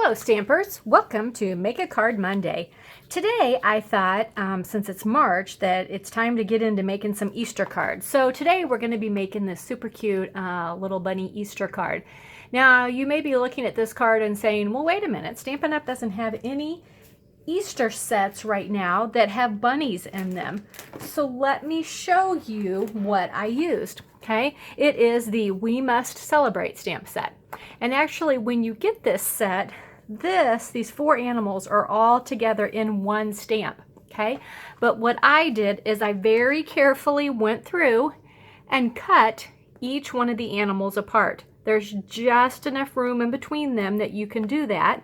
Hello Stampers, welcome to Make a Card Monday. Today I thought, since it's March, that it's time to get into making some Easter cards. So today we're going to be making this super cute little bunny Easter card. Now you may be looking at this card and saying, well wait a minute, Stampin' Up! Doesn't have any Easter sets right now that have bunnies in them. So let me show you what I used. Okay, it is the We Must Celebrate stamp set. And actually when you get this set, these four animals are all together in one stamp. Okay, but what I did is I very carefully went through and cut each one of the animals apart. There's just enough room in between them that you can do that.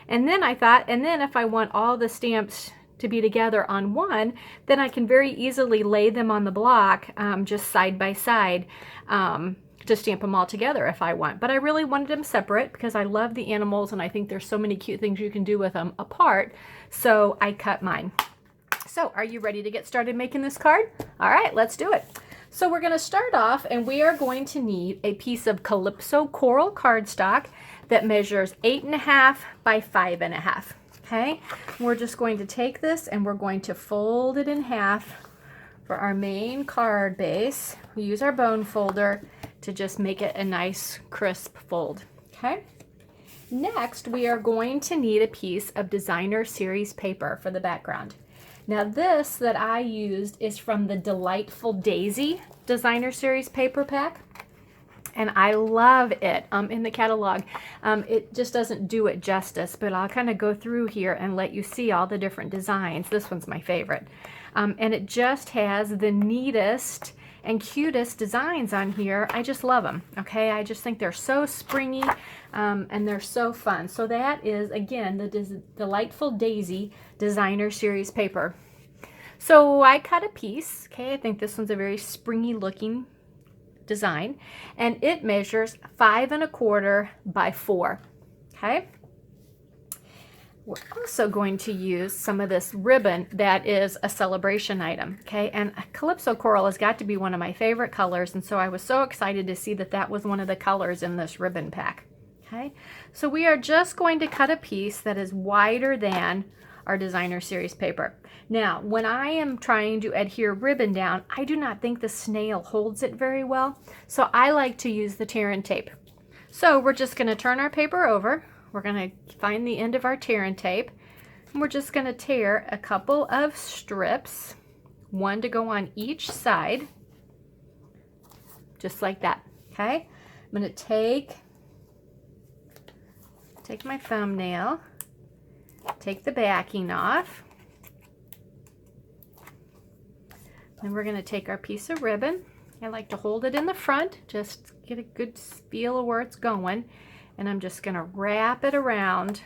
And then I thought, and then if I want all the stamps to be together on one, then I can very easily lay them on the block just side by side to stamp them all together if I want. But I really wanted them separate because I love the animals and I think there's so many cute things you can do with them apart. So I cut mine. So are you ready to get started making this card? All right, let's do it. So we're going to start off and we are going to need a piece of Calypso Coral cardstock that measures 8.5 by 5.5. Okay, we're just going to take this and we're going to fold it in half for our main card base. We use our bone folder to just make it a nice crisp fold. Okay, next we are going to need a piece of designer series paper for the background. Now this that I used is from the Delightful Daisy designer series paper pack. And I love it in the catalog. It just doesn't do it justice, but I'll kind of go through here and let you see all the different designs. This one's my favorite. And it just has the neatest and cutest designs on here. I just love them, okay? I just think they're so springy and they're so fun. So that is, again, the Delightful Daisy designer series paper. So I cut a piece, okay? I think this one's a very springy looking design, and it measures 5.25 by 4. Okay, we're also going to use some of this ribbon that is a celebration item. Okay, and Calypso Coral has got to be one of my favorite colors, and so I was so excited to see that that was one of the colors in this ribbon pack. Okay, so we are just going to cut a piece that is wider than our designer series paper. Now, when I am trying to adhere ribbon down, I do not think the snail holds it very well, so I like to use the tear and tape. So we're just going to turn our paper over. We're going to find the end of our tear and tape, and we're just going to tear a couple of strips, one to go on each side, just like that. Okay, I'm going to take my thumbnail, take the backing off, and we're going to take our piece of ribbon. I like to hold it in the front, just get a good feel of where it's going, and I'm just going to wrap it around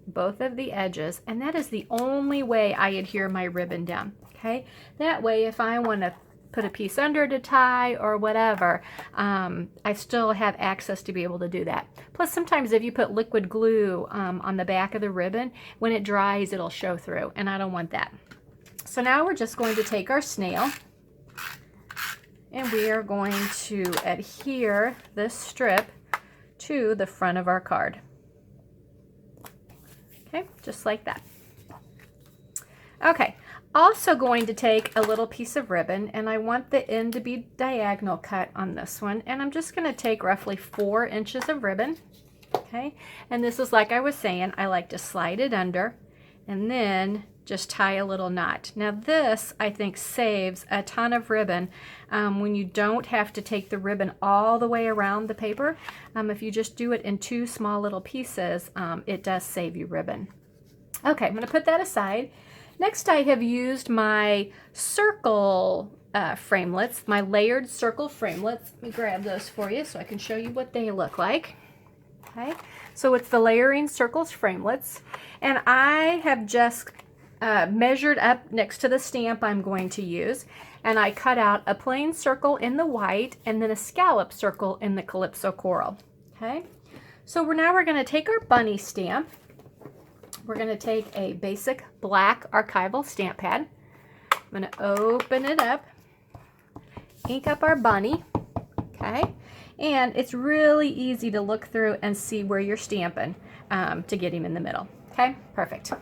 both of the edges, and that is the only way I adhere my ribbon down. Okay, that way if I want to put a piece under to tie or whatever, I still have access to be able to do that. Plus sometimes if you put liquid glue on the back of the ribbon, when it dries it'll show through, and I don't want that. So now we're just going to take our snail and we are going to adhere this strip to the front of our card. Okay, just like that. Okay, also going to take a little piece of ribbon, and I want the end to be diagonal cut on this one, and I'm just going to take roughly 4 inches of ribbon. Okay, and this is, like I was saying, I like to slide it under and then just tie a little knot. Now this, I think, saves a ton of ribbon when you don't have to take the ribbon all the way around the paper. If you just do it in 2 small little pieces, it does save you ribbon. Okay, I'm going to put that aside. Next, I have used my circle framelits, my layered circle framelits. Let me grab those for you so I can show you what they look like. Okay, so it's the layering circles framelits, and I have just measured up next to the stamp I'm going to use, and I cut out a plain circle in the white and then a scallop circle in the Calypso Coral. Okay, so now we're going to take our bunny stamp. We're going to take a basic black Archival stamp pad. I'm going to open it up, ink up our bunny. Okay, and it's really easy to look through and see where you're stamping. to get him in the middle. Okay, perfect.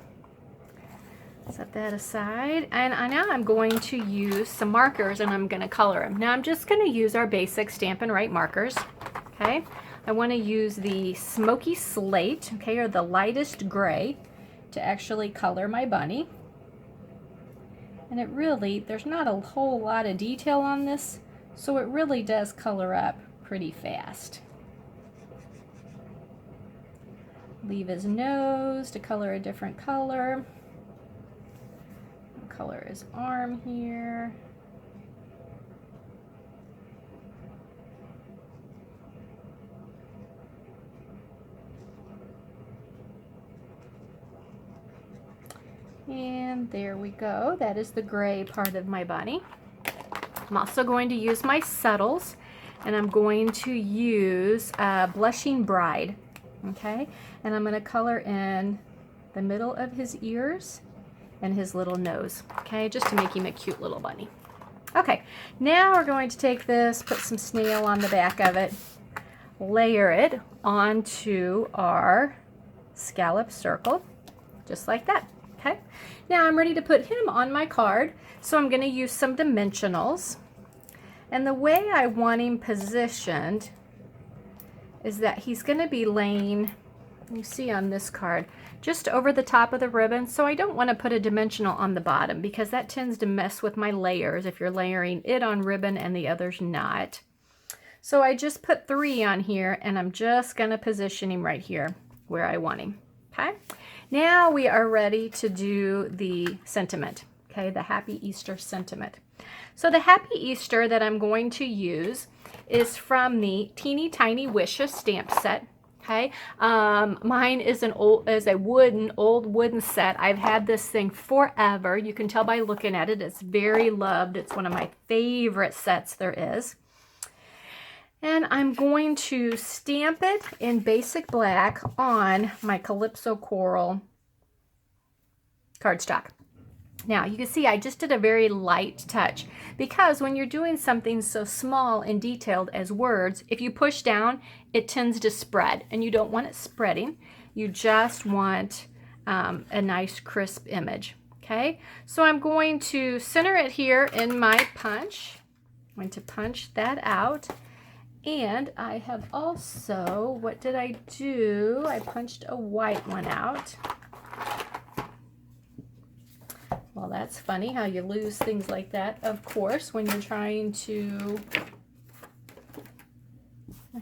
Set that aside, and now I'm going to use some markers and I'm going to color him. Now I'm just going to use our basic Stampin' Write markers. Okay, I want to use the Smoky Slate, okay, or the lightest gray to actually color my bunny. And it really, there's not a whole lot of detail on this, so it really does color up pretty fast. Leave his nose to color a different color. Color his arm here. And there we go. That is the gray part of my bunny. I'm also going to use my subtles, and I'm going to use Blushing Bride. Okay, and I'm going to color in the middle of his ears and his little nose, okay, just to make him a cute little bunny. Okay, now we're going to take this, put some snail on the back of it, layer it onto our scallop circle, just like that, okay? Now I'm ready to put him on my card, so I'm gonna use some dimensionals. And the way I want him positioned is that he's gonna be laying, you see on this card, just over the top of the ribbon. So I don't want to put a dimensional on the bottom because that tends to mess with my layers if you're layering it on ribbon and the others not. So I just put 3 on here, and I'm just going to position him right here where I want him. Okay, now we are ready to do the sentiment, okay, the Happy Easter sentiment. So the Happy Easter that I'm going to use is from the Teeny Tiny Wishes stamp set. Okay, mine is an old, old wooden set. I've had this thing forever. You can tell by looking at it. It's very loved. It's one of my favorite sets there is. And I'm going to stamp it in basic black on my Calypso Coral cardstock. Now you can see I just did a very light touch, because when you're doing something so small and detailed as words, if you push down, it tends to spread, and you don't want it spreading. You just want a nice crisp image. Okay, so I'm going to center it here in my punch. I'm going to punch that out, and I have also, what did I do? I punched a white one out. Well, that's funny how you lose things like that, of course, when you're trying to,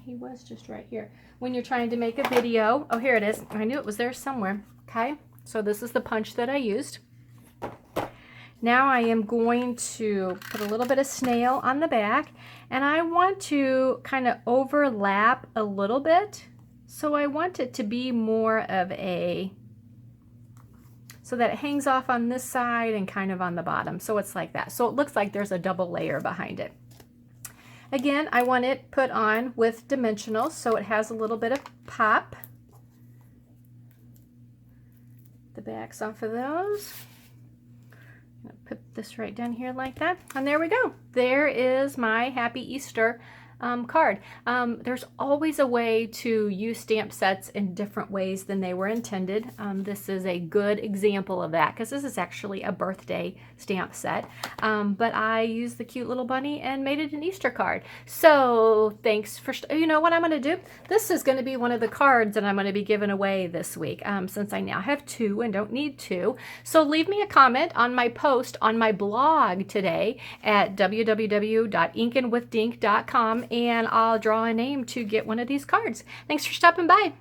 he was just right here. When you're trying to make a video, oh, here it is. I knew it was there somewhere. Okay, so this is the punch that I used. Now I am going to put a little bit of snail on the back, and I want to kind of overlap a little bit. So I want it to be more of a, so that it hangs off on this side and kind of on the bottom. So it's like that. So it looks like there's a double layer behind it. Again, I want it put on with dimensionals, so it has a little bit of pop. The backs off of those. I'm gonna put this right down here like that. And there we go. There is my Happy Easter card. There's always a way to use stamp sets in different ways than they were intended. This is a good example of that, because this is actually a birthday stamp set. But I used the cute little bunny and made it an Easter card. So thanks for, you know what I'm going to do? This is going to be one of the cards that I'm going to be giving away this week, since I now have 2 and don't need 2. So leave me a comment on my post on my blog today at www.inkandwithdink.com, and I'll draw a name to get one of these cards. Thanks for stopping by.